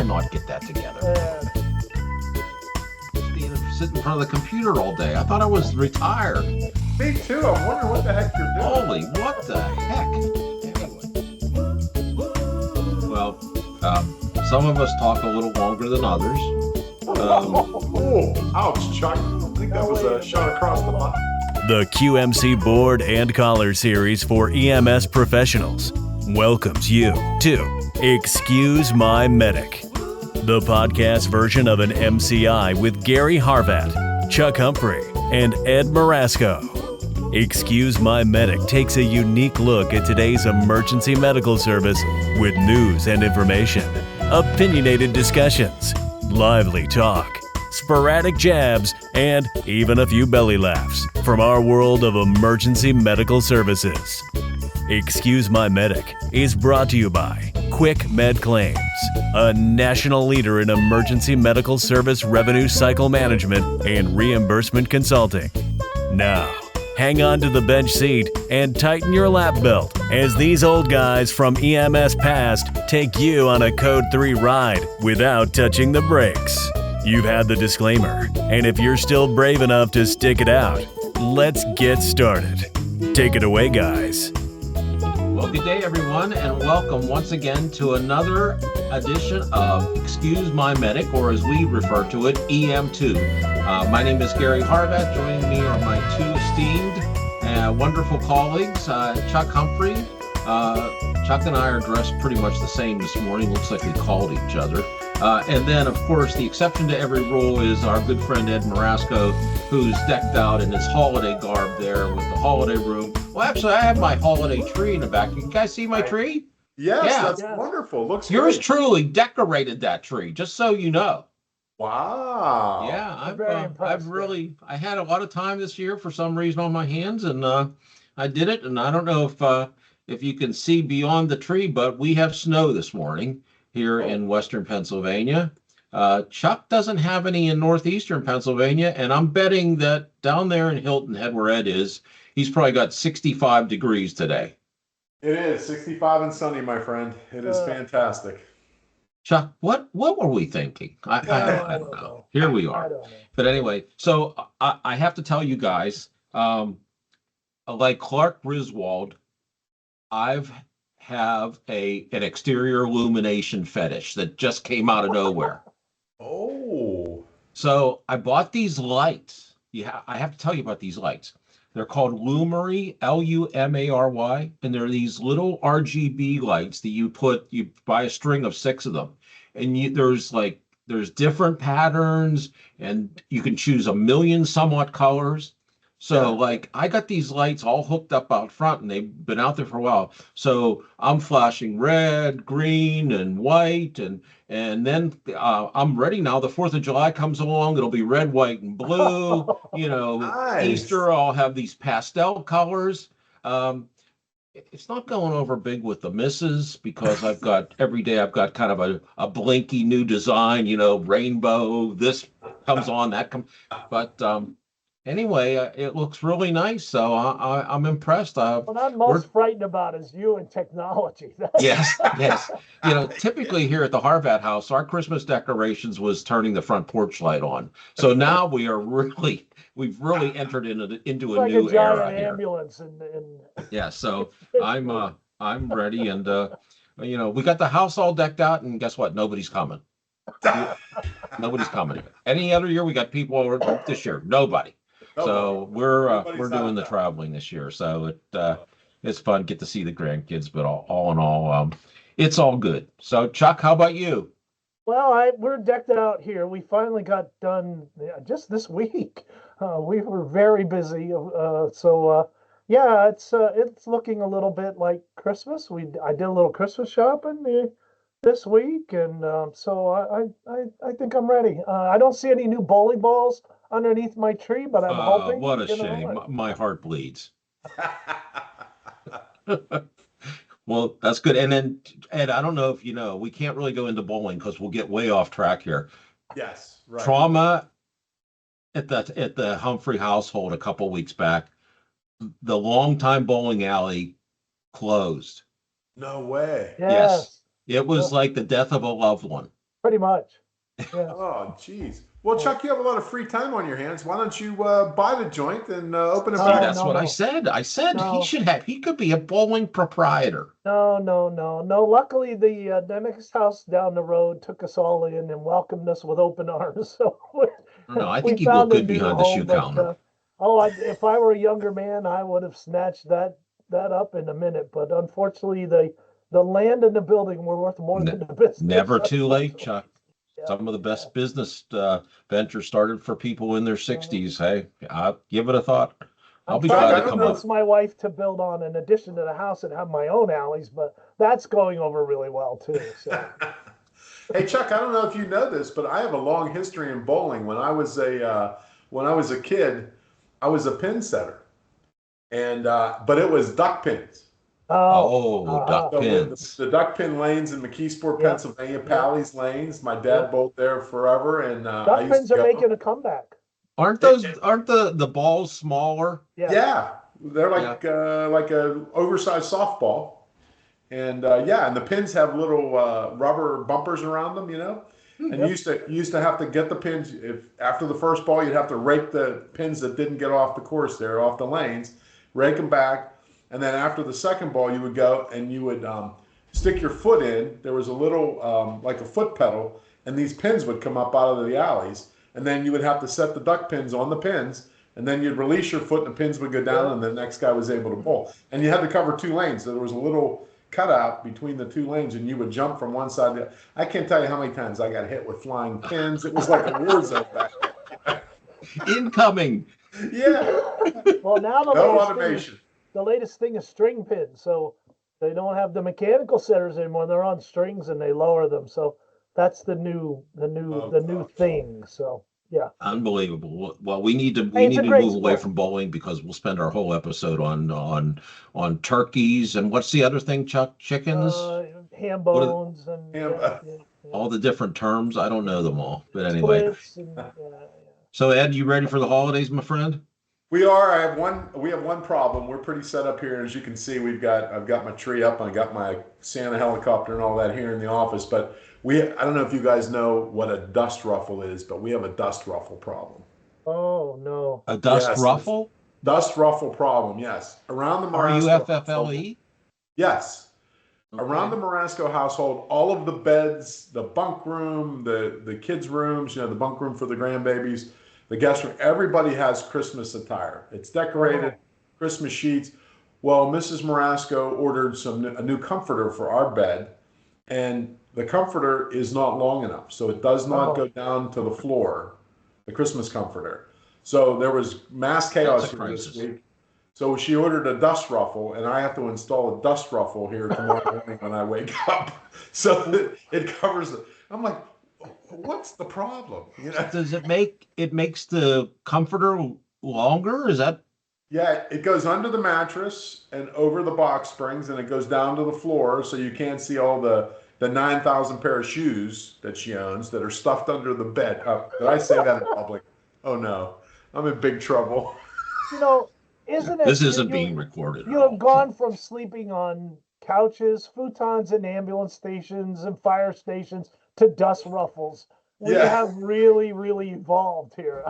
cannot get that together. Sit in front of the computer all day. I thought I was retired. Me too. I'm wondering what the heck you're doing. Holy, what the heck? Anyway. Well, some of us talk a little longer than others. Ouch, Chuck. I think that was a shot across the line. The QMC Board and Collar Series for EMS professionals welcomes you to Excuse My Medic, the podcast version of an MCI with Gary Harvat, Chuck Humphrey, and Ed Marasco. Excuse My Medic takes a unique look at today's emergency medical service with news and information, opinionated discussions, lively talk, sporadic jabs, and even a few belly laughs from our world of emergency medical services. Excuse My Medic is brought to you by Quick Med Claims, a national leader in emergency medical service revenue cycle management and reimbursement consulting. Now, hang on to the bench seat and tighten your lap belt as these old guys from EMS past take you on a Code 3 ride without touching the brakes. You've had the disclaimer, and if you're still brave enough to stick it out, let's get started. Take it away, guys. Well, good day, everyone, and welcome once again to another edition of Excuse My Medic, or as we refer to it, EM2. My name is Gary Harvat. Joining me are my two esteemed, wonderful colleagues, Chuck Humphrey. Chuck and I are dressed pretty much the same this morning. Looks like we called each other. And then, of course, the exception to every rule is our good friend Ed Marasco, who's decked out in his holiday garb there with the holiday room. Well, actually, I have my holiday tree in the back. You guys see my tree? Yes, yeah. That's wonderful. Looks Yours great. Truly decorated that tree, just so you know. Wow. Yeah, I had a lot of time this year for some reason on my hands, and I did it. And I don't know if you can see beyond the tree, but we have snow this morning here in Western Pennsylvania. Chuck doesn't have any in Northeastern Pennsylvania, and I'm betting that down there in Hilton Head, where Ed is, he's probably got 65 degrees today. It is 65 and sunny, my friend. It is fantastic. Chuck, what were we thinking? I don't know. Here we are. But anyway, so I have to tell you guys, like Clark Griswold, I've have an exterior illumination fetish that just came out of nowhere. Oh. So I bought these lights. Yeah, I have to tell you about these lights. They're called Lumary, Lumary, and they're these little RGB lights that you buy a string of 6 of them. And there's different patterns, and you can choose a million somewhat colors. So I got these lights all hooked up out front, and they've been out there for a while. So I'm flashing red, green, and white, and then I'm ready now. The 4th of July comes along. It'll be red, white, and blue. Nice. Easter, I'll have these pastel colors. It's not going over big with the misses because every day I've got kind of a blinky new design, rainbow. This comes on, that comes, but anyway, it looks really nice, so I'm impressed. What I'm most frightened about is you and technology. Yes. Typically here at the Harvat house, our Christmas decorations was turning the front porch light on. So now we've really entered into a new era here. Ambulance Yeah, so I'm ready, and we got the house all decked out, and guess what? Nobody's coming. Nobody's coming. Any other year we got people over. This year, nobody. So we're doing the traveling this year, so it's fun. Get to see the grandkids, but all in all, it's all good. So Chuck, how about you? Well, we're decked out here. We finally got done just this week. We were very busy, it's looking a little bit like Christmas. I did a little Christmas shopping this week, and so I think I'm ready. I don't see any new bowling balls underneath my tree, but I'm hoping. What a shame. My heart bleeds. Well, that's good. And then, Ed, I don't know if you know, we can't really go into bowling because we'll get way off track here. Yes, right. Trauma at the Humphrey household a couple weeks back. The longtime bowling alley closed. No way. Yes. It was like the death of a loved one. Pretty much. Yeah. Oh, geez. Well, Chuck, you have a lot of free time on your hands. Why don't you buy the joint and open it Oh, See, back? that's what I no. said. I said he No. should have, he could be a bowling proprietor. No. Luckily, the next house down the road took us all in and welcomed us with open arms. So No, I we think he'd look found a good new behind the shoe home. But counter. if I were a younger man, I would have snatched that up in a minute. But unfortunately, the land and the building were worth more Ne- than the business. Never too late, unfortunately. Chuck. Yeah, Some of the yeah. best business ventures started for people in their 60s. Hey, I'll give it a thought. I'll I'm be trying glad I to to don't come know. convince up. my wife to build on an addition to the house and have my own alleys, but that's going over really well too. So. Hey, Chuck, I don't know if you know this, but I have a long history in bowling. When I was a kid, I was a pin setter, and but it was duck pins. Oh, Oh, uh-huh. duck So pins. the duck pin lanes in McKeesport, Yep, Pennsylvania, yep, Pally's lanes. My yep. dad bowled there forever, and I Duck used pins to are go. making a comeback. Aren't the balls smaller? Yes. Yeah, they're Yeah. like a oversized softball, and yeah, and the pins have little rubber bumpers around them, you know. And Yep. you used to have to get the pins if after the first ball you'd have to rake the pins that didn't get off the course there off the lanes, rake them back, and then after the second ball you would go and you would stick your foot in. There was a little like a foot pedal, and these pins would come up out of the alleys, and then you would have to set the duck pins on the pins. And then you'd release your foot, and the pins would go down, Yep. and the next guy was able to bowl. And you had to cover two lanes, so there was a little cutout between the two lanes, and you would jump from one side to the other. I can't tell you how many times I got hit with flying pins. It was like a war zone back Incoming. then. Yeah, Well, now no automation. the latest thing is string pins. So they don't have the mechanical setters anymore. They're on strings and they lower them. So that's the new Oh, gosh. thing. So yeah. Unbelievable. Well, we need Hey, it's a to great move away sport. from bowling because we'll spend our whole episode on turkeys and what's the other thing, Chuck? Chickens? Ham What are bones and Yeah, all the different terms? I don't know them all. But anyway, splits and yeah. so Ed, you ready for the holidays, my friend? we are. I have one. We have one problem. We're pretty set up here, as you can see. I've got my tree up, and I got my Santa helicopter and all that here in the office. But I don't know if you guys know what a dust ruffle is, but we have a dust ruffle problem. Oh no. A dust Yes, ruffle? dust ruffle problem. Yes, around the Marasco household. Ruffle? Yes, around the Okay. Marasco household, all of the beds, the bunk room, the kids' rooms, the bunk room for the grandbabies, the guest room, everybody has Christmas attire. It's decorated, Oh, Christmas sheets. Well, Mrs. Marasco ordered a new comforter for our bed, and the comforter is not long enough, so it does not oh. go down to the floor, the Christmas comforter. So there was mass That's a chaos here this crisis. week. So she ordered a dust ruffle, and I have to install a dust ruffle here tomorrow morning when I wake up. So that it covers it. I'm like, what's the problem? Does it makes the comforter longer? Is that Yeah, it goes under the mattress and over the box springs, and it goes down to the floor, so you can't see all the 9,000 pair of shoes that she owns that are stuffed under the bed. Did I say that in public? Oh no, I'm in big trouble. You know, isn't it this isn't being recorded at you have all? gone from sleeping on couches, futons in ambulance stations and fire stations to dust ruffles. We Yeah. have really, really evolved here.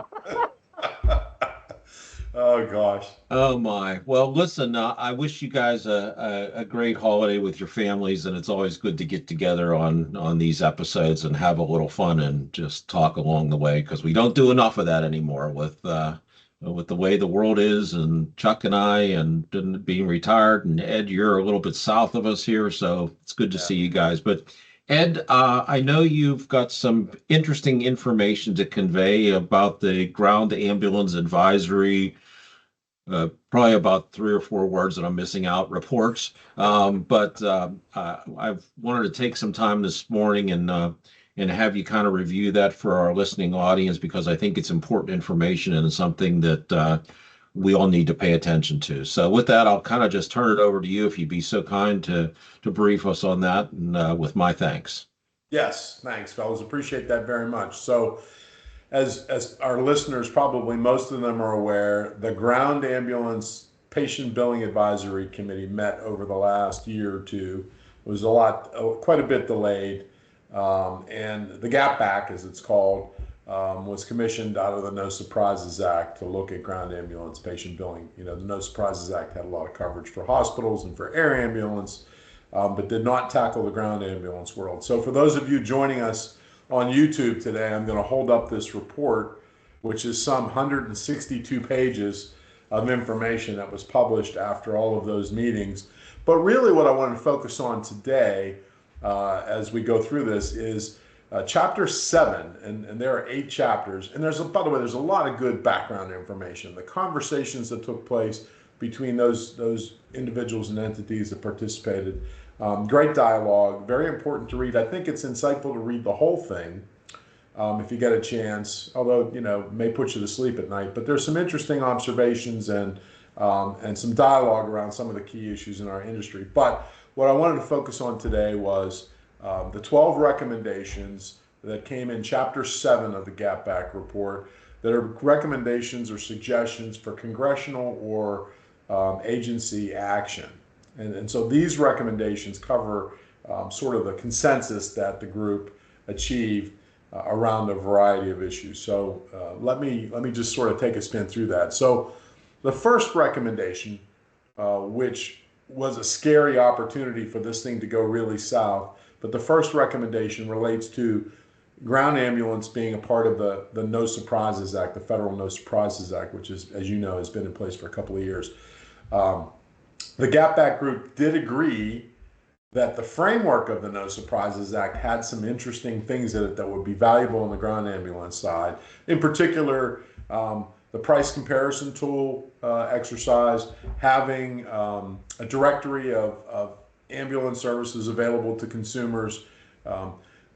Oh gosh. Oh my. Well, listen, I wish you guys a great holiday with your families, and it's always good to get together on these episodes and have a little fun and just talk along the way because we don't do enough of that anymore with the way the world is and Chuck and I and being retired and Ed, you're a little bit south of us here, so it's good to Yeah. see you guys. But Ed, I know you've got some interesting information to convey about the ground ambulance advisory probably about 3 or 4 words that I'm missing out, reports. But I've wanted to take some time this morning and have you kind of review that for our listening audience because I think it's important information and it's something that we all need to pay attention to. So with that, I'll kind of just turn it over to you if you'd be so kind to brief us on that and with my thanks. Yes, thanks, fellas. Appreciate that very much. So, as our listeners probably most of them are aware, the Ground Ambulance Patient Billing Advisory Committee met over the last year or two. It was quite a bit delayed. And the Gap Back, as it's called, was commissioned out of the No Surprises Act to look at ground ambulance patient billing. You know, the No Surprises Act had a lot of coverage for hospitals and for air ambulance, but did not tackle the ground ambulance world. So for those of you joining us on YouTube today, I'm going to hold up this report, which is some 162 pages of information that was published after all of those meetings. But really what I want to focus on today as we go through this is chapter 7, and there are 8 chapters. And by the way, there's a lot of good background information. The conversations that took place between those individuals and entities that participated. Great dialogue, very important to read. I think it's insightful to read the whole thing if you get a chance, although, you know, may put you to sleep at night. But there's some interesting observations and some dialogue around some of the key issues in our industry. But what I wanted to focus on today was the 12 recommendations that came in chapter 7 of the Gap Back report that are recommendations or suggestions for congressional or agency action. And so these recommendations cover sort of the consensus that the group achieved around a variety of issues. So let me just sort of take a spin through that. So the first recommendation, which was a scary opportunity for this thing to go really south, but the first recommendation relates to ground ambulance being a part of the No Surprises Act, the Federal No Surprises Act, which is, as you know, has been in place for a couple of years. The Gap Back group did agree that the framework of the No Surprises Act had some interesting things in it that would be valuable on the ground ambulance side. In particular, the price comparison tool exercise, having a directory of ambulance services available to consumers.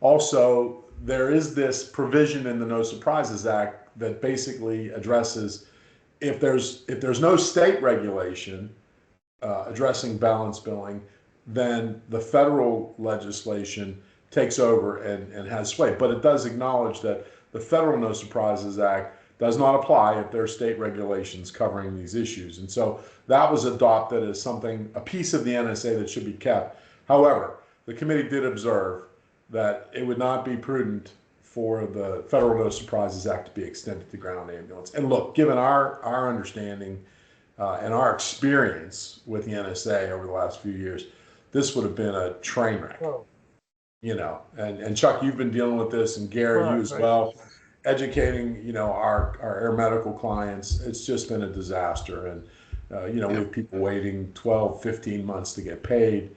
Also, there is this provision in the No Surprises Act that basically addresses if there's no state regulation addressing balance billing, then the federal legislation takes over and has sway. But it does acknowledge that the Federal No Surprises Act does not apply if there are state regulations covering these issues. And so that was adopted as something, a piece of the NSA that should be kept. However, the committee did observe that it would not be prudent for the Federal No Surprises Act to be extended to ground ambulance. And look, given our understanding and our experience with the NSA over the last few years, this would have been a train wreck. Oh. You know, and Chuck, you've been dealing with this, and Gary, you as Right. well, educating, you know, our air medical clients. It's just been a disaster. And, you know, we have people waiting 12, 15 months to get paid,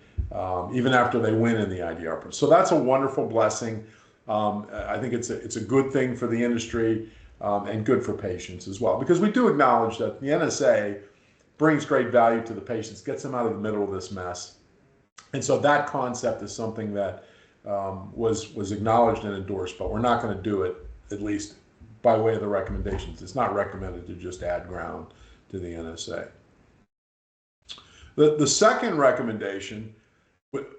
even after they win in the IDR process. So that's a wonderful blessing. I think it's a good thing for the industry and good for patients as well, because we do acknowledge that the NSA brings great value to the patients, gets them out of the middle of this mess. And so that concept is something that was acknowledged and endorsed, but we're not going to do it, at least by way of the recommendations. It's not recommended to just add ground to the NSA. The second recommendation,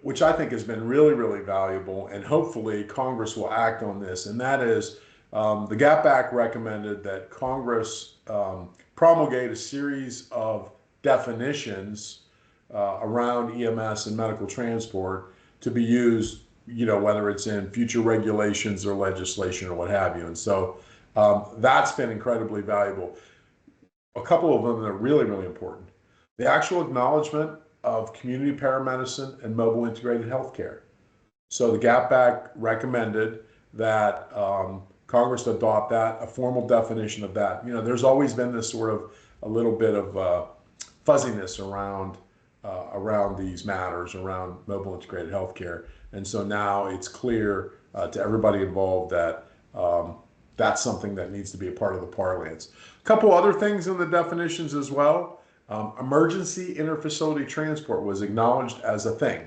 which I think has been really, really valuable, and hopefully Congress will act on this, and that is the Gap Back recommended that Congress promulgate a series of definitions around EMS and medical transport to be used, you know, whether it's in future regulations or legislation or what have you. And so that's been incredibly valuable. A couple of them that are really, really important. The actual acknowledgement of community paramedicine and mobile integrated healthcare. So the Gap Back recommended that Congress adopt that, a formal definition of that. You know, there's always been this sort of a little bit of fuzziness around these matters, around mobile integrated healthcare. And so now it's clear to everybody involved that that's something that needs to be a part of the parlance. A couple other things in the definitions as well. Emergency interfacility transport was acknowledged as a thing.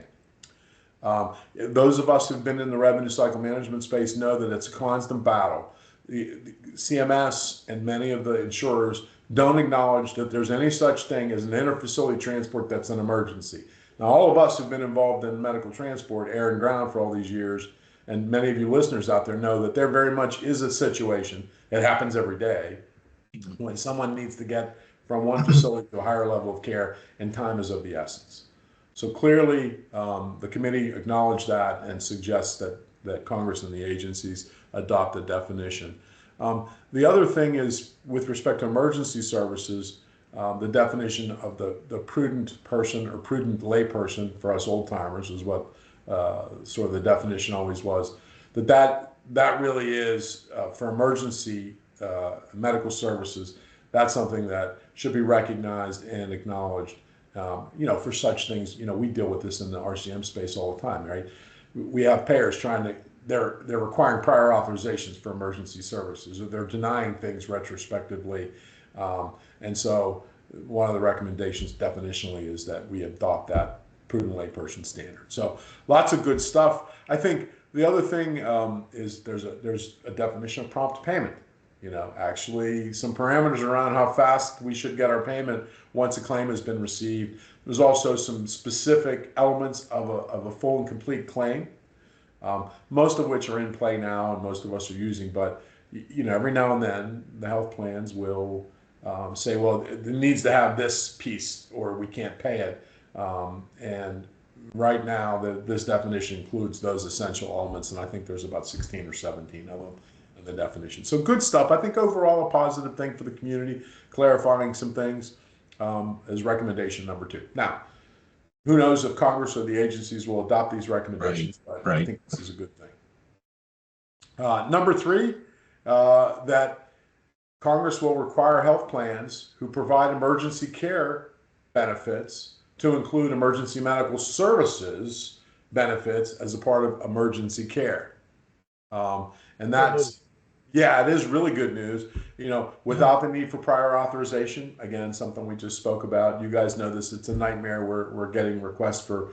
Those of us who've been in the revenue cycle management space know that it's a constant battle. The CMS and many of the insurers don't acknowledge that there's any such thing as an interfacility transport that's an emergency. Now, all of us who've been involved in medical transport, air and ground, for all these years, and many of you listeners out there know that there very much is a situation, it happens every day, when someone needs to get from one facility to a higher level of care, and time is of the essence. So clearly, the committee acknowledged that and suggests that that Congress and the agencies adopt a definition. The other thing is, with respect to emergency services, the definition of the prudent person or prudent layperson for us old timers is what sort of the definition always was. That really is for emergency medical services. That's something that should be recognized and acknowledged. For such things, we deal with this in the RCM space all the time, right? We have payers they're requiring prior authorizations for emergency services, or they're denying things retrospectively. And so one of the recommendations definitionally is that we adopt that prudent layperson standard. So lots of good stuff. I think the other thing is there's a definition of prompt payment. Actually some parameters around how fast we should get our payment once a claim has been received. There's also some specific elements of a full and complete claim, most of which are in play now and most of us are using. But every now and then the health plans will say, well, it needs to have this piece or we can't pay it. And right now this definition includes those essential elements, and I think there's about 16 or 17 of them in the definition. So good stuff. I think overall a positive thing for the community, clarifying some things is recommendation number 2. Now, who knows if Congress or the agencies will adopt these recommendations, but I think this is a good thing. Number 3, that Congress will require health plans who provide emergency care benefits to include emergency medical services benefits as a part of emergency care. And that's, it is really good news, without the need for prior authorization. Again, something we just spoke about. You guys know this, it's a nightmare. We're getting requests for,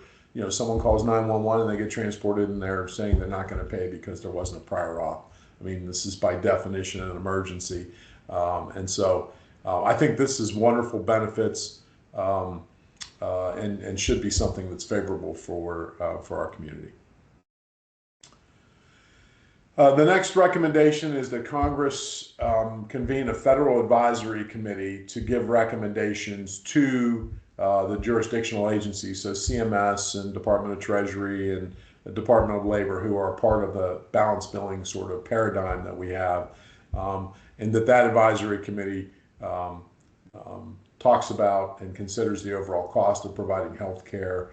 someone calls 911 and they get transported and they're saying they're not going to pay because there wasn't a prior auth. I mean, this is by definition an emergency. And so I think this is wonderful benefits and should be something that's favorable for our community. The next recommendation is that Congress convene a federal advisory committee to give recommendations to the jurisdictional agencies, so CMS and Department of Treasury and the Department of Labor, who are part of the balance billing sort of paradigm that we have, and that advisory committee talks about and considers the overall cost of providing health care,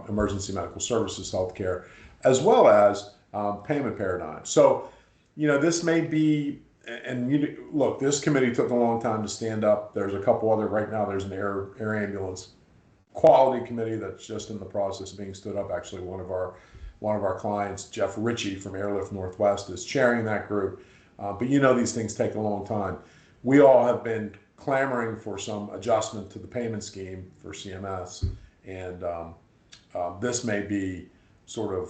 emergency medical services health care, as well as payment paradigm. So, this may be, and look, this committee took a long time to stand up. There's a couple other, right now there's an air ambulance quality committee that's just in the process of being stood up. Actually, one of our clients, Jeff Ritchie from Airlift Northwest, is chairing that group. But these things take a long time. We all have been clamoring for some adjustment to the payment scheme for CMS, and this may be sort of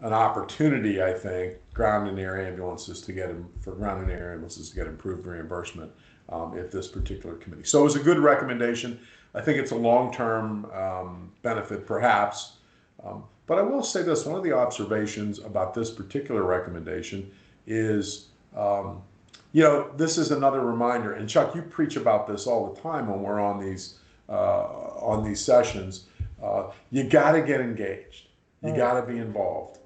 an opportunity, I think, ground and air ambulances to get improved reimbursement if this particular committee. So it was a good recommendation. I think it's a long-term benefit, perhaps. But I will say this: one of the observations about this particular recommendation is, this is another reminder. And Chuck, you preach about this all the time when we're on these sessions. You got to get engaged. You got to be involved.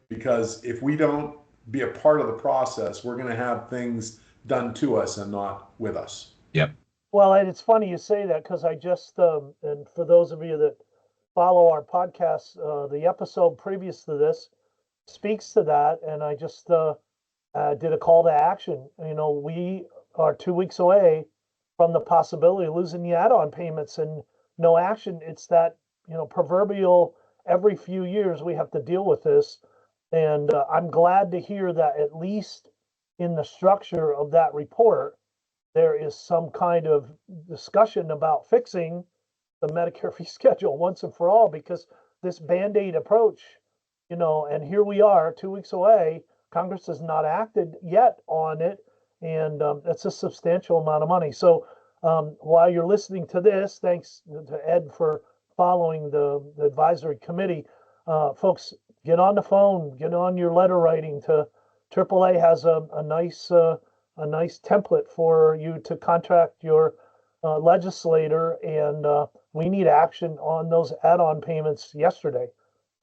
Because if we don't be a part of the process, we're going to have things done to us and not with us. Yep. Well, and it's funny you say that, because I just, and for those of you that follow our podcast, the episode previous to this speaks to that. And I just did a call to action. We are 2 weeks away from the possibility of losing the add-on payments and no action. It's that, proverbial every few years we have to deal with this. And I'm glad to hear that at least in the structure of that report, there is some kind of discussion about fixing the Medicare fee schedule once and for all, because this Band-Aid approach, and here we are 2 weeks away, Congress has not acted yet on it, and that's a substantial amount of money. So while you're listening to this, thanks to Ed for following the advisory committee, folks, get on the phone, get on your letter writing to AAA. Has a nice template for you to contact your legislator, and we need action on those add-on payments yesterday.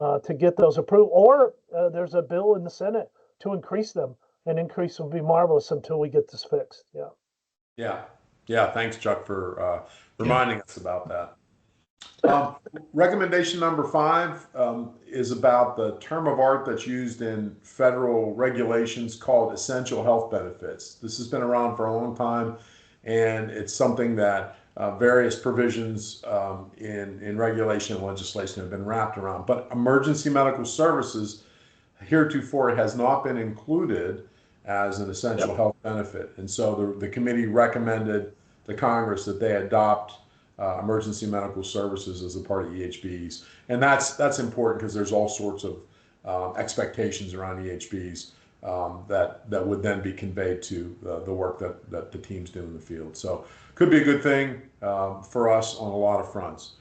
to get those approved. Or there's a bill in the Senate to increase them. An increase would be marvelous until we get this fixed. Yeah. Yeah. Yeah. Thanks, Chuck, for reminding us about that. Recommendation number 5 is about the term of art that's used in federal regulations called essential health benefits. This has been around for a long time, and it's something that various provisions in regulation and legislation have been wrapped around. But emergency medical services, heretofore, has not been included as an essential health benefit. And so the committee recommended to Congress that they adopt emergency medical services as a part of EHBs. And that's important because there's all sorts of expectations around EHBs that would then be conveyed to the work that the teams do in the field. So could be a good thing for us on a lot of fronts.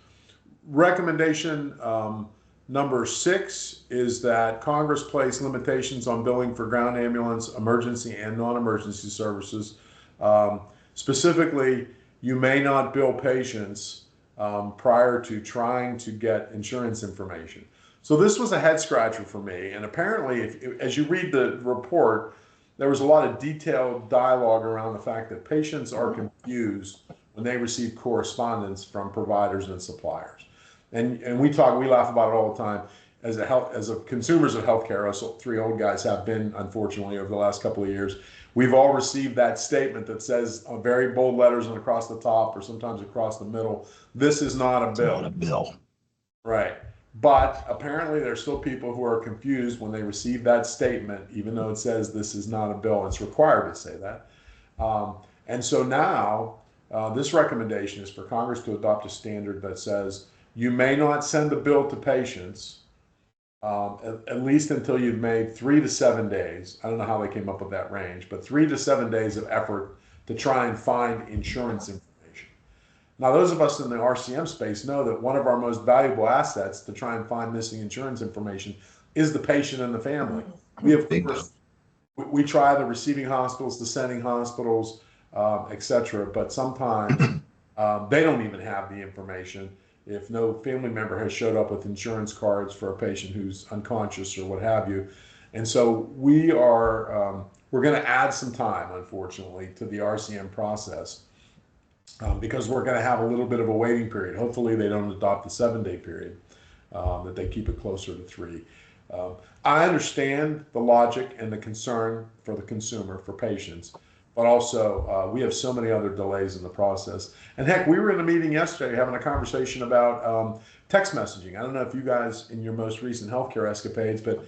Recommendation number 6 is that Congress place limitations on billing for ground ambulance, emergency and non-emergency services. Specifically, you may not bill patients prior to trying to get insurance information. So this was a head scratcher for me. And apparently, as you read the report, there was a lot of detailed dialogue around the fact that patients are confused when they receive correspondence from providers and suppliers. And we laugh about it all the time. As a consumers of healthcare, us 3 old guys have been, unfortunately, over the last couple of years. We've all received that statement that says very bold letters and across the top or sometimes across the middle, this is not a bill. It's not a bill. Right. But apparently there's still people who are confused when they receive that statement, even though it says this is not a bill. It's required to say that. And so now this recommendation is for Congress to adopt a standard that says you may not send a bill to patients at least until you've made 3 to 7 days. I don't know how they came up with that range, but 3 to 7 days of effort to try and find insurance information. Now, those of us in the RCM space know that one of our most valuable assets to try and find missing insurance information is the patient and the family. We, of course, we try the receiving hospitals, the sending hospitals, etc., but sometimes they don't even have the information if no family member has showed up with insurance cards for a patient who's unconscious or what have you. And so we're going to add some time, unfortunately, to the RCM process because we're going to have a little bit of a waiting period. Hopefully they don't adopt the 7-day period, that they keep it closer to 3. I understand the logic and the concern for the consumer, for patients, but also we have so many other delays in the process. And heck, we were in a meeting yesterday having a conversation about text messaging. I don't know if you guys in your most recent healthcare escapades, but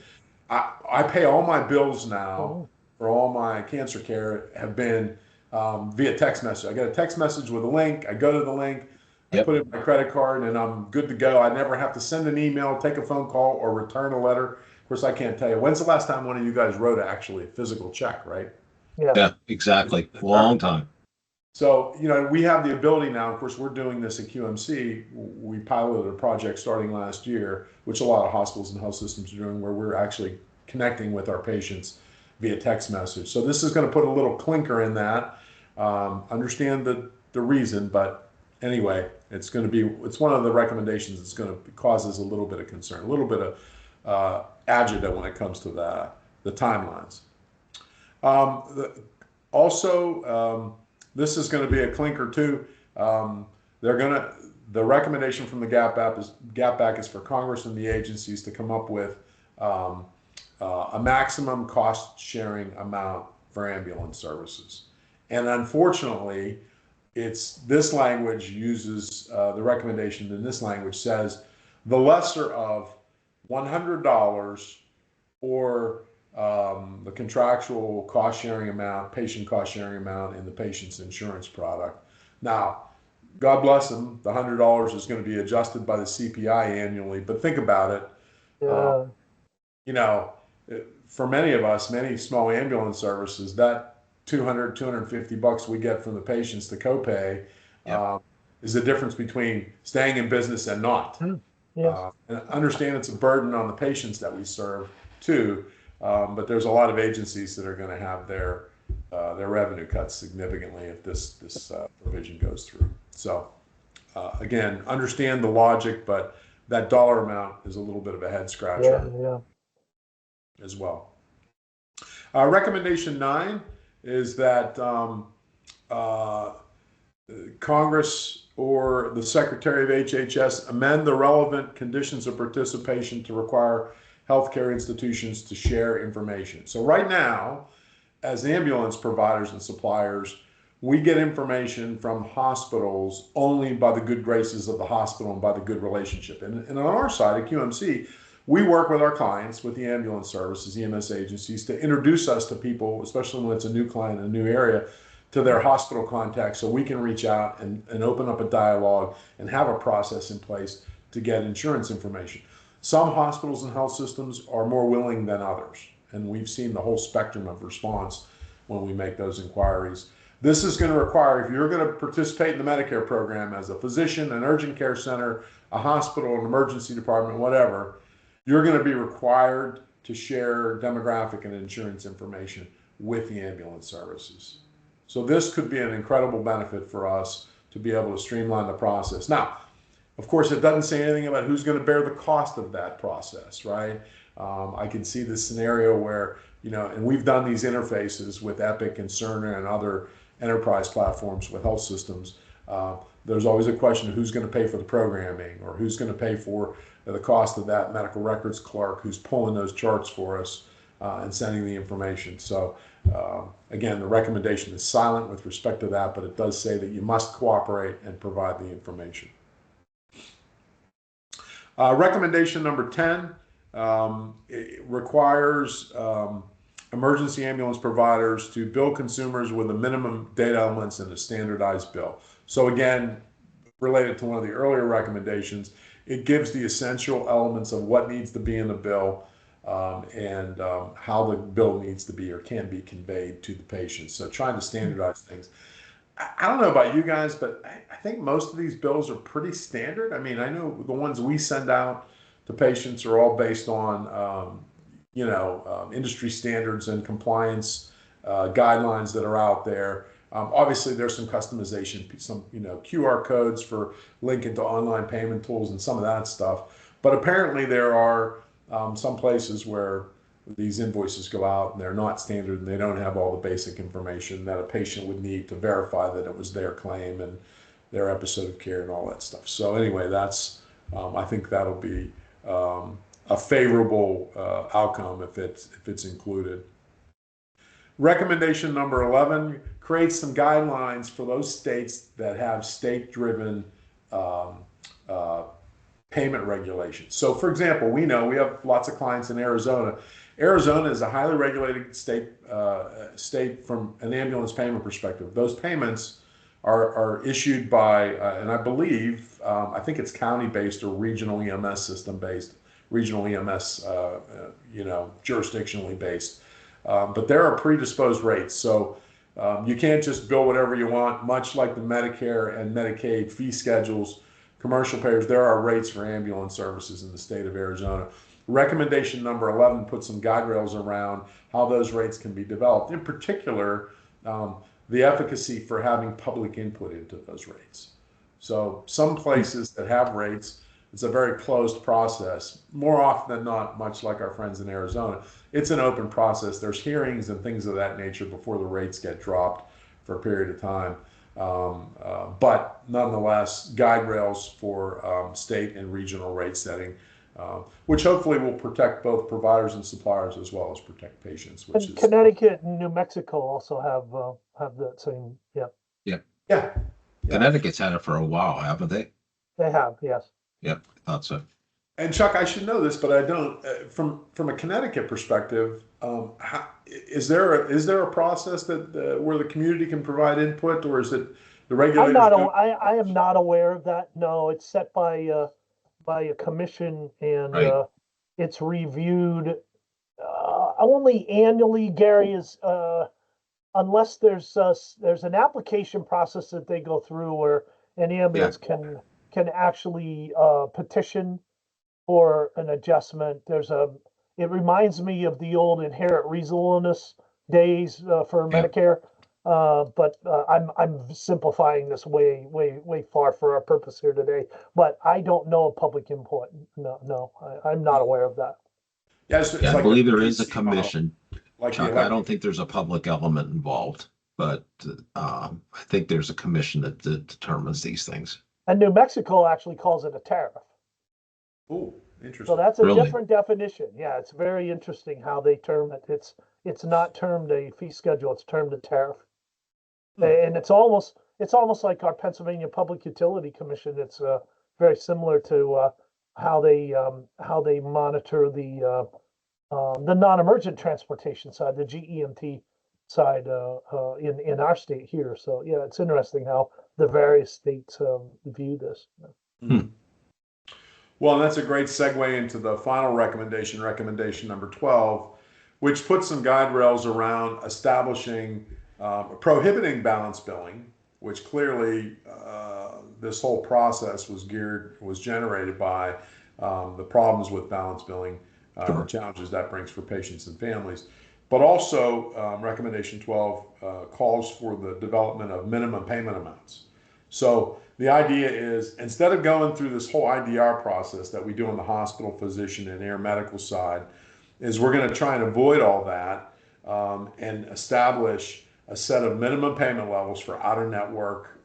I pay all my bills now for all my cancer care have been via text message. I get a text message with a link. I go to the link, I put in my credit card, and I'm good to go. I never have to send an email, take a phone call, or return a letter. Of course, I can't tell you. When's the last time one of you guys wrote actually a physical check, right? Yeah, exactly. Long time. So, we have the ability now, of course, we're doing this at QMC. We piloted a project starting last year, which a lot of hospitals and health systems are doing, where we're actually connecting with our patients via text message. So this is going to put a little clinker in that. Understand the reason, but anyway, it's one of the recommendations that's going to cause us a little bit of concern, a little bit of agita when it comes to the timelines. This is going to be a clinker too. The recommendation from the GAP Act is for Congress and the agencies to come up with a maximum cost sharing amount for ambulance services. And unfortunately, this language uses the recommendation in this language says the lesser of $100 or the contractual cost sharing amount, patient cost sharing amount in the patient's insurance product. Now, God bless them, the $100 is going to be adjusted by the CPI annually, but think about it. For many of us, many small ambulance services, that $250 we get from the patients, the copay, is the difference between staying in business and not. Yes. And understand it's a burden on the patients that we serve too. But there's a lot of agencies that are going to have their revenue cut significantly if this provision goes through. So again, understand the logic, but that dollar amount is a little bit of a head Yeah, scratcher yeah. as well. Recommendation 9 is that Congress or the Secretary of HHS amend the relevant conditions of participation to require healthcare institutions to share information. So right now, as ambulance providers and suppliers, we get information from hospitals only by the good graces of the hospital and by the good relationship. And on our side at QMC, we work with our clients, with the ambulance services, EMS agencies, to introduce us to people, especially when it's a new client in a new area, to their hospital contacts, so we can reach out and open up a dialogue and have a process in place to get insurance information. Some hospitals and health systems are more willing than others, and we've seen the whole spectrum of response when we make those inquiries. This is going to require, if you're going to participate in the Medicare program as a physician, an urgent care center, a hospital, an emergency department, whatever, you're going to be required to share demographic and insurance information with the ambulance services. So this could be an incredible benefit for us to be able to streamline the process. Now, of course, it doesn't say anything about who's going to bear the cost of that process, right? I can see this scenario where, and we've done these interfaces with Epic and Cerner and other enterprise platforms with health systems. There's always a question of who's going to pay for the programming, or who's going to pay for the cost of that medical records clerk who's pulling those charts for us and sending the information. So again, the recommendation is silent with respect to that, but it does say that you must cooperate and provide the information. Recommendation number 10 it requires emergency ambulance providers to bill consumers with the minimum data elements in a standardized bill. So again, related to one of the earlier recommendations, it gives the essential elements of what needs to be in the bill and how the bill needs to be or can be conveyed to the patient. So trying to standardize things. I don't know about you guys, but I think most of these bills are pretty standard. I mean, I know the ones we send out to patients are all based on, industry standards and compliance guidelines that are out there. Obviously, there's some customization, some QR codes for linking to online payment tools and some of that stuff. But apparently, there are some places where these invoices go out and they're not standard and they don't have all the basic information that a patient would need to verify that it was their claim and their episode of care and all that stuff. So anyway, that's I think that'll be a favorable outcome if it's included. Recommendation number 11 creates some guidelines for those states that have state-driven payment regulations. So for example, we know we have lots of clients in Arizona. Arizona is a highly regulated state from an ambulance payment perspective. Those payments are issued by, and I believe, I think it's county-based or regional EMS system-based, regional EMS, jurisdictionally based. But there are predisposed rates. So you can't just bill whatever you want, much like the Medicare and Medicaid fee schedules. Commercial payers, there are rates for ambulance services in the state of Arizona. Recommendation number 11 puts some guide rails around how those rates can be developed. In particular, the efficacy for having public input into those rates. So some places that have rates, it's a very closed process. More often than not, much like our friends in Arizona, it's an open process. There's hearings and things of that nature before the rates get dropped for a period of time. But nonetheless, guide rails for state and regional rate setting, which hopefully will protect both providers and suppliers as well as protect patients. Which And is Connecticut and New Mexico also have that same, yeah. Connecticut's had it for a while, haven't they? they have, yes. Yep, I thought so. And Chuck, I should know this, but I don't. From a Connecticut perspective, is there a process that where the community can provide input, or is it the regulators? I am not aware of that. No, it's set by a commission and Right. it's reviewed only annually. Gary, is unless there's an application process that they go through where an ambulance can actually petition for an adjustment. It reminds me of the old inherent reasonableness days for Medicare. But I'm simplifying this way far for our purpose here today. But I don't know of public input. No, I'm not aware of that. Yeah, it's Yeah, I like the believe there is a PC model, commission, like the Chuck. I don't electric. think there's a public element involved, but I think there's a commission that determines these things. And New Mexico actually calls it a tariff. Oh, So interesting. that's a Really? different definition. Yeah, it's very interesting how they term it. It's not termed a fee schedule, it's termed a tariff. And it's almost like our Pennsylvania Public Utility Commission. It's very similar to how they monitor the non-emergent transportation side, the GEMT side in our state here. So yeah, it's interesting how the various states view this. Mhm. Well, and that's a great segue into the final recommendation, recommendation number 12, which puts some guide rails around establishing, prohibiting balance billing, which clearly this whole process was generated by the problems with balance billing, the Sure. challenges that brings for patients and families. But also, recommendation 12 calls for the development of minimum payment amounts. So the idea is, instead of going through this whole IDR process that we do on the hospital, physician, and air medical side, is we're going to try and avoid all that and establish a set of minimum payment levels for out-of-network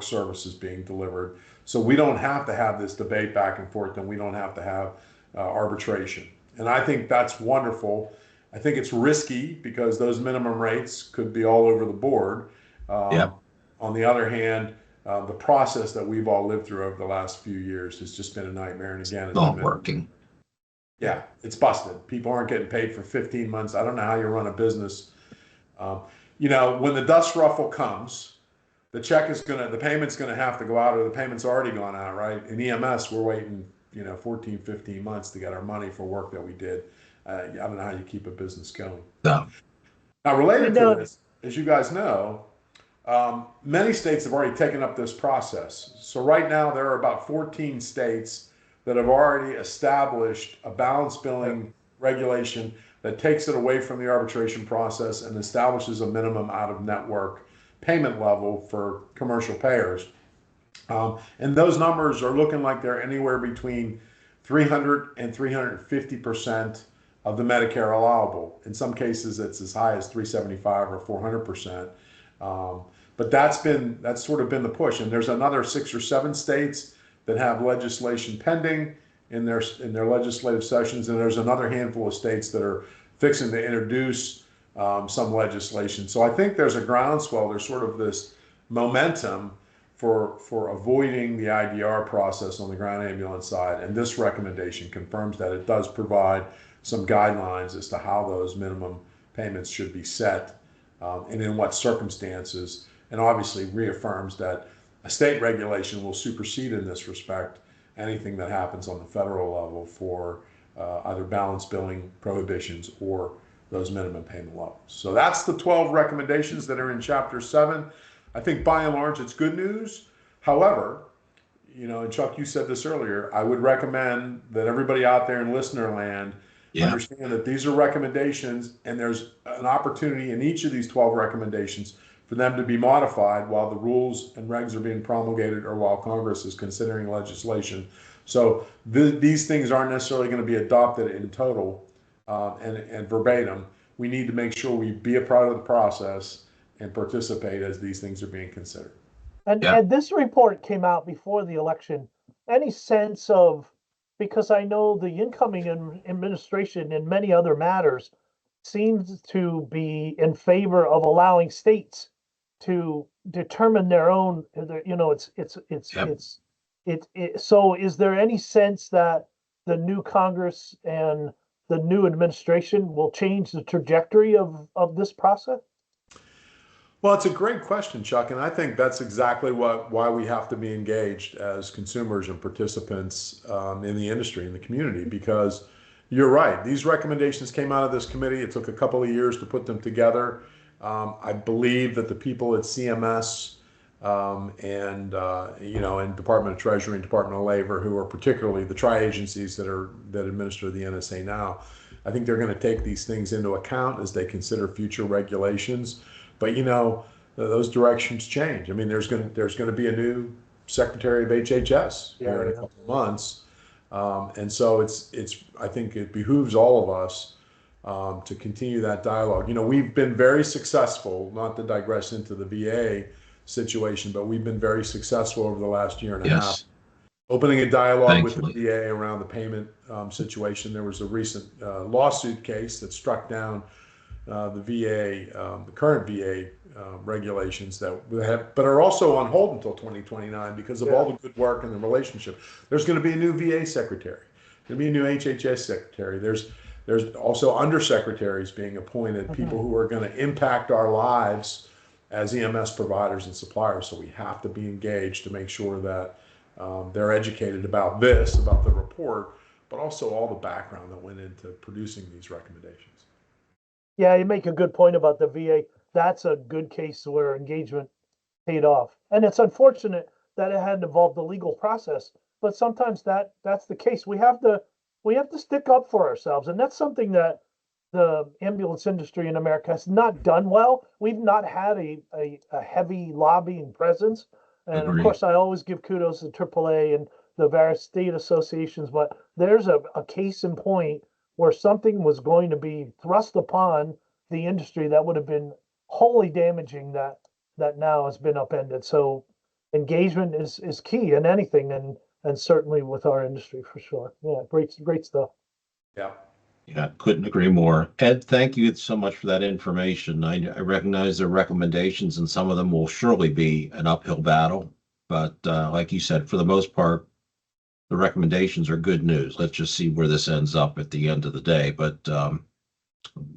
services being delivered. So we don't have to have this debate back and forth, and we don't have to have arbitration. And I think that's wonderful. I think it's risky because those minimum rates could be all over the board. Yeah. On the other hand, the process that we've all lived through over the last few years has just been a nightmare. And again, It's not working. yeah, it's busted. People aren't getting paid for 15 months. I don't know how you run a business. When the dust ruffle comes, the payment's gonna have to go out, or the payment's already gone out, right? In EMS, we're waiting, 14, 15 months to get our money for work that we did. I don't know how you keep a business going. No. Now, related to this, as you guys know, many states have already taken up this process. So right now, there are about 14 states that have already established a balance billing regulation that takes it away from the arbitration process and establishes a minimum out-of-network payment level for commercial payers. And those numbers are looking like they're anywhere between 300 and 350% of the Medicare allowable. In some cases, it's as high as 375 or 400%. But that's sort of been the push. And there's another 6 or 7 states that have legislation pending in their legislative sessions, and there's another handful of states that are fixing to introduce some legislation. So I think there's a groundswell. There's sort of this momentum for avoiding the IDR process on the ground ambulance side, and this recommendation confirms that. It does provide some guidelines as to how those minimum payments should be set and in what circumstances, and obviously reaffirms that a state regulation will supersede in this respect anything that happens on the federal level for either balance billing prohibitions or those minimum payment levels. So that's the 12 recommendations that are in Chapter 7. I think by and large it's good news. However, and Chuck, you said this earlier, I would recommend that everybody out there in listener land understand that these are recommendations, and there's an opportunity in each of these 12 recommendations for them to be modified while the rules and regs are being promulgated or while Congress is considering legislation. So these things aren't necessarily going to be adopted in total and verbatim. We need to make sure we be a part of the process and participate as these things are being considered. And this report came out before the election. Any sense of, because I know the incoming administration in many other matters seems to be in favor of allowing states to determine their own, so is there any sense that the new Congress and the new administration will change the trajectory of this process? Well, it's a great question, Chuck, and I think that's exactly why we have to be engaged as consumers and participants in the industry, in the community, because you're right. These recommendations came out of this committee. It took a couple of years to put them together. I believe that the people at CMS and Department of Treasury and Department of Labor, who are particularly the tri-agencies that administer the NSA now, I think they're going to take these things into account as they consider future regulations. But those directions change. I mean, there's going to be a new Secretary of HHS here in a couple of months, and so I think it behooves all of us to continue that dialogue. We've been very successful, not to digress into the VA situation, but we've been very successful over the last year and a half, opening a dialogue with the VA around the payment situation. There was a recent lawsuit case that struck down the VA, the current VA regulations but are also on hold until 2029 because of all the good work and the relationship. There's going to be a new VA secretary. There's going to be a new HHS secretary. There's also undersecretaries being appointed, people who are going to impact our lives as EMS providers and suppliers. So we have to be engaged to make sure that they're educated about the report, but also all the background that went into producing these recommendations. Yeah, you make a good point about the VA. That's a good case where engagement paid off. And it's unfortunate that it hadn't involved the legal process, but sometimes that's the case. We have to stick up for ourselves. And that's something that the ambulance industry in America has not done well. We've not had a heavy lobbying presence. And of course, I always give kudos to AAA and the various state associations, but there's a case in point where something was going to be thrust upon the industry that would have been wholly damaging that now has been upended. So engagement is key in anything, and certainly with our industry for sure. Yeah, great stuff. Yeah, couldn't agree more. Ed, thank you so much for that information. I recognize the recommendations, and some of them will surely be an uphill battle. But like you said, for the most part, the recommendations are good news. Let's just see where this ends up at the end of the day. But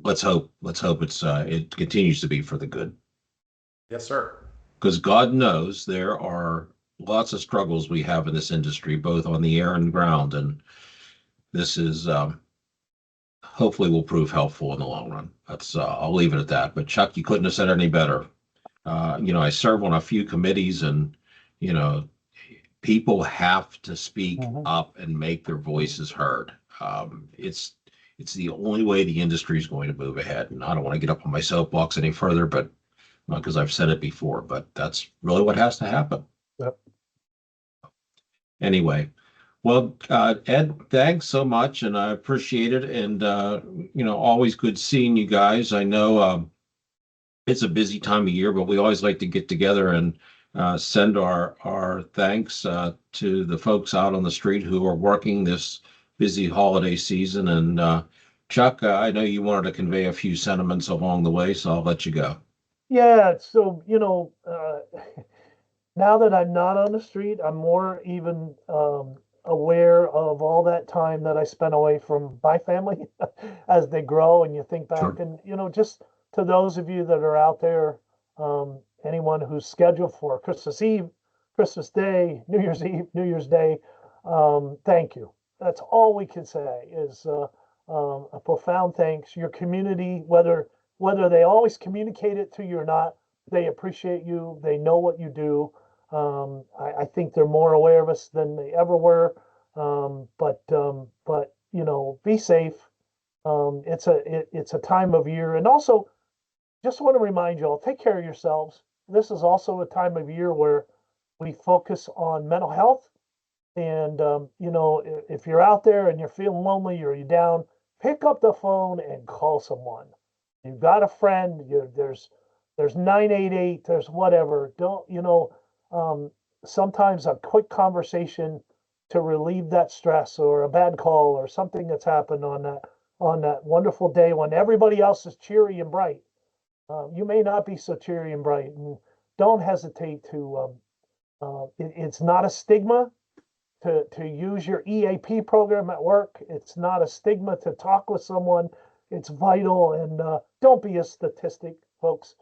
let's hope it continues to be for the good. Yes, sir. Because God knows there are lots of struggles we have in this industry, both on the air and ground, and this is hopefully will prove helpful in the long run. That's I'll leave it at that. But Chuck, you couldn't have said it any better. I serve on a few committees, and people have to speak up and make their voices heard. It's the only way the industry is going to move ahead. And I don't want to get up on my soapbox any further, but because I've said it before, but that's really what has to happen. Yep. Anyway, well, Ed, thanks so much, and I appreciate it. And always good seeing you guys. I know it's a busy time of year, but we always like to get together and send our thanks to the folks out on the street who are working this busy holiday season. And Chuck, I know you wanted to convey a few sentiments along the way, so I'll let you go. Yeah, so now that I'm not on the street, I'm more even aware of all that time that I spent away from my family as they grow, and you think back. Sure. And just to those of you that are out there, anyone who's scheduled for Christmas Eve, Christmas Day, New Year's Eve, New Year's Day, thank you. That's all we can say is a profound thanks. Your community, whether they always communicate it to you or not, they appreciate you. They know what you do. I think they're more aware of us than they ever were. But be safe. It's a time of year, and also just want to remind you all, take care of yourselves. This is also a time of year where we focus on mental health. And if you're out there and you're feeling lonely or you're down, pick up the phone and call someone. You've got a friend. There's 988. There's whatever. Sometimes a quick conversation to relieve that stress, or a bad call, or something that's happened on that wonderful day when everybody else is cheery and bright. You may not be so cheery and bright, and don't hesitate to. It's not a stigma to use your EAP program at work. It's not a stigma to talk with someone. It's vital, and don't be a statistic, folks.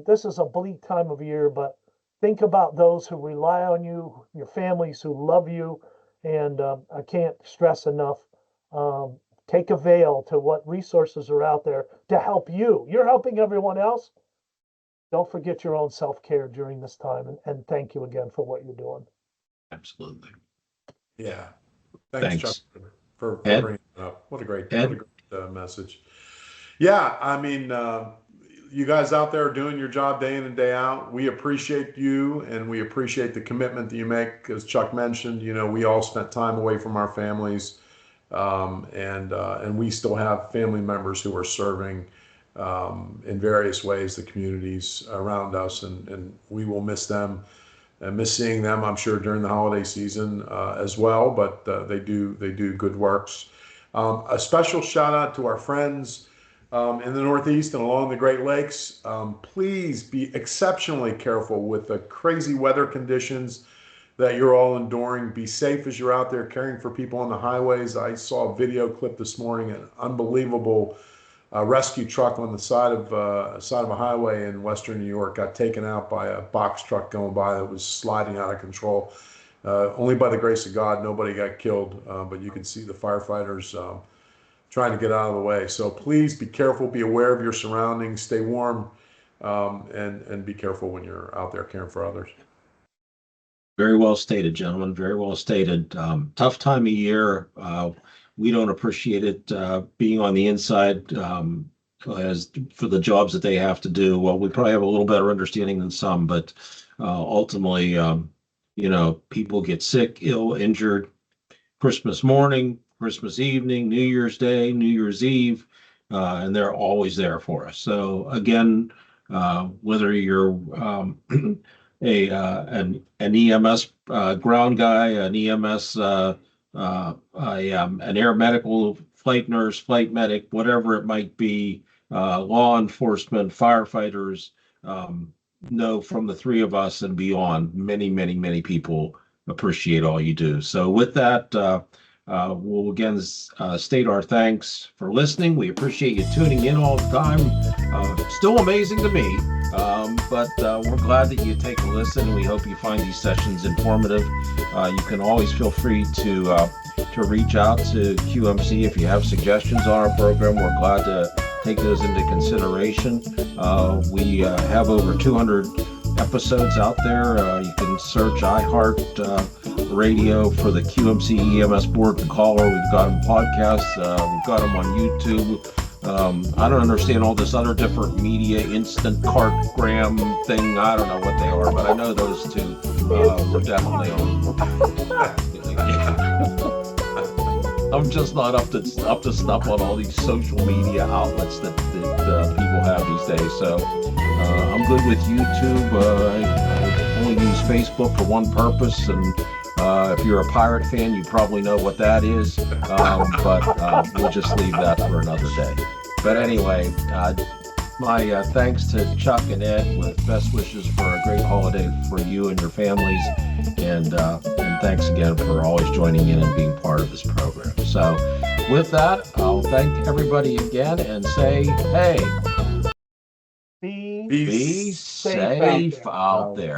This is a bleak time of year, but think about those who rely on you, your families who love you, and I can't stress enough. Take avail to what resources are out there to help you. You're helping everyone else. Don't forget your own self-care during this time, and thank you again for what you're doing. Absolutely. Yeah. Thanks. Chuck, for bringing it up. What a great message. Yeah, I mean, you guys out there doing your job day in and day out. We appreciate you, and we appreciate the commitment that you make. As Chuck mentioned, we all spent time away from our families, and we still have family members who are serving in various ways the communities around us, and we will miss them and miss seeing them, I'm sure, during the holiday season as well. But they do good works. A special shout out to our friends in the Northeast and along the Great Lakes. Please be exceptionally careful with the crazy weather conditions that you're all enduring. Be safe as you're out there caring for people on the highways. I saw a video clip this morning, an unbelievable rescue truck on the side of a highway in Western New York got taken out by a box truck going by that was sliding out of control. Only by the grace of God, nobody got killed, but you can see the firefighters trying to get out of the way. So please be careful, be aware of your surroundings, stay warm, and be careful when you're out there caring for others. Very well stated, gentlemen. Very well stated. Tough time of year. We don't appreciate it being on the inside as for the jobs that they have to do. Well, we probably have a little better understanding than some, but ultimately, people get sick, ill, injured. Christmas morning, Christmas evening, New Year's Day, New Year's Eve, and they're always there for us. So again, whether you're an EMS ground guy, an EMS, an air medical flight nurse, flight medic, whatever it might be, law enforcement, firefighters, know from the three of us and beyond, many, many, many people appreciate all you do. So with that, we'll again state our thanks for listening. We appreciate you tuning in all the time. Still amazing to me, but we're glad that you take a listen. We hope you find these sessions informative. You can always feel free to reach out to QMC if you have suggestions on our program. We're glad to take those into consideration. We have over 200 episodes out there. You can search iHeart Radio for the QMC EMS Board and Caller. We've got them podcasts. We've got them on YouTube. I don't understand all this other different media, instant cartgram thing. I don't know what they are, but I know those two we're definitely on. I'm just not up to snuff on all these social media outlets that people have these days. So I'm good with YouTube. I only use Facebook for one purpose, and if you're a pirate fan, you probably know what that is. But we'll just leave that for another day. But anyway, my thanks to Chuck and Ed with best wishes for a great holiday for you and your families. And thanks again for always joining in and being part of this program. So with that, I'll thank everybody again and say, hey, Be Be safe out there.